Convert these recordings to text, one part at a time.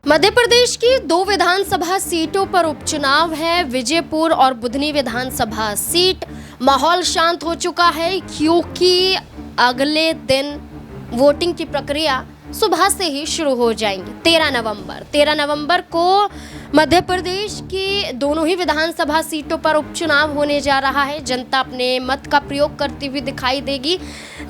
मध्य प्रदेश की 2 विधानसभा सीटों पर उपचुनाव है। विजयपुर और बुधनी विधानसभा सीट। माहौल शांत हो चुका है क्योंकि अगले दिन वोटिंग की प्रक्रिया सुबह से ही शुरू हो जाएंगी। 13 नवंबर को मध्य प्रदेश की दोनों ही विधानसभा सीटों पर उपचुनाव होने जा रहा है। जनता अपने मत का प्रयोग करती हुई दिखाई देगी,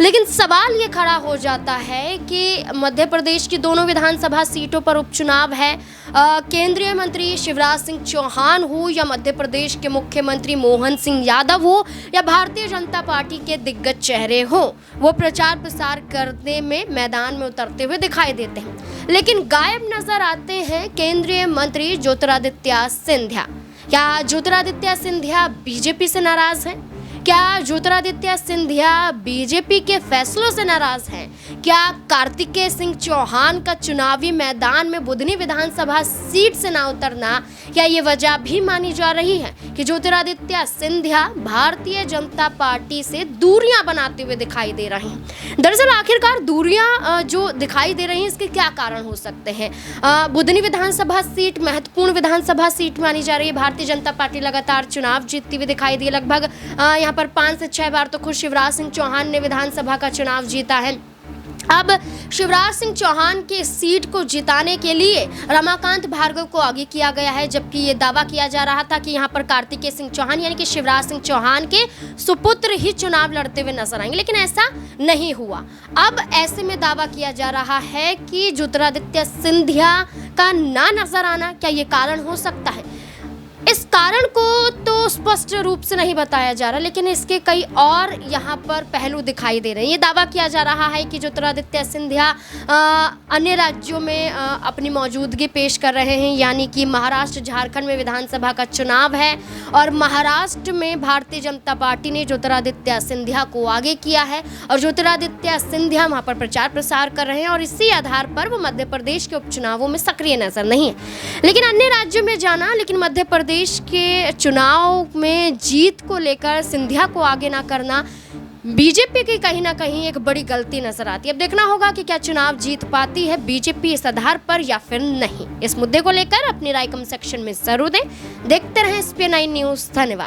लेकिन सवाल ये खड़ा हो जाता है कि मध्य प्रदेश की दोनों विधानसभा सीटों पर उपचुनाव है। केंद्रीय मंत्री शिवराज सिंह चौहान हो या मध्य प्रदेश के मुख्यमंत्री मोहन सिंह यादव हो या भारतीय जनता पार्टी के दिग्गज चेहरे हो, वो प्रचार प्रसार करने में मैदान में उतरते हुए दिखाई देते हैं, लेकिन गायब नजर आते हैं केंद्रीय मंत्री ज्योतिरादित्य सिंधिया। क्या ज्योतिरादित्य सिंधिया बीजेपी से नाराज हैं? क्या ज्योतिरादित्य सिंधिया बीजेपी के फैसलों से नाराज हैं? क्या कार्तिकेय सिंह चौहान का चुनावी मैदान में बुधनी विधानसभा सीट से ना उतरना, क्या ये वजह भी मानी जा रही है कि ज्योतिरादित्य सिंधिया भारतीय जनता पार्टी से दूरियां बनाते हुए दिखाई दे रहे हैं? दरअसल आखिरकार दूरियां जो दिखाई दे रही हैं, इसके क्या कारण हो सकते हैं? बुधनी विधानसभा सीट महत्वपूर्ण विधानसभा सीट मानी जा रही है। भारतीय जनता पार्टी लगातार चुनाव जीतती हुई दिखाई दी है। लगभग यहाँ पर 5 से 6 बार तो खुद शिवराज सिंह चौहान ने विधानसभा का चुनाव जीता है। अब शिवराज सिंह चौहान की सीट को जिताने के लिए रमाकांत भार्गव को आगे किया गया है, जबकि ये दावा किया जा रहा था कि यहाँ पर कार्तिकेय सिंह चौहान यानी कि शिवराज सिंह चौहान के सुपुत्र ही चुनाव लड़ते हुए नजर आएंगे, लेकिन ऐसा नहीं हुआ। अब ऐसे में दावा किया जा रहा है कि ज्योतिरादित्य सिंधिया का ना नजर आना, क्या ये कारण हो सकता है? इस कारण को तो स्पष्ट रूप से नहीं बताया जा रहा, लेकिन इसके कई और यहाँ पर पहलू दिखाई दे रहे हैं। ये दावा किया जा रहा है कि ज्योतिरादित्य सिंधिया अन्य राज्यों में अपनी मौजूदगी पेश कर रहे हैं, यानी कि महाराष्ट्र झारखंड में विधानसभा का चुनाव है और महाराष्ट्र में भारतीय जनता पार्टी ने ज्योतिरादित्य सिंधिया को आगे किया है और ज्योतिरादित्य सिंधिया वहाँ पर प्रचार प्रसार कर रहे हैं और इसी आधार पर वो मध्य प्रदेश के उपचुनावों में सक्रिय नजर नहीं है। लेकिन अन्य राज्यों में जाना, लेकिन मध्य प्रदेश के चुनाव में जीत को लेकर सिंधिया को आगे ना करना बीजेपी की कहीं ना कहीं एक बड़ी गलती नजर आती है। अब देखना होगा कि क्या चुनाव जीत पाती है बीजेपी इस आधार पर या फिर नहीं। इस मुद्दे को लेकर अपनी राय कमेंट सेक्शन में जरूर दें। देखते रहें SPN9 न्यूज़। धन्यवाद।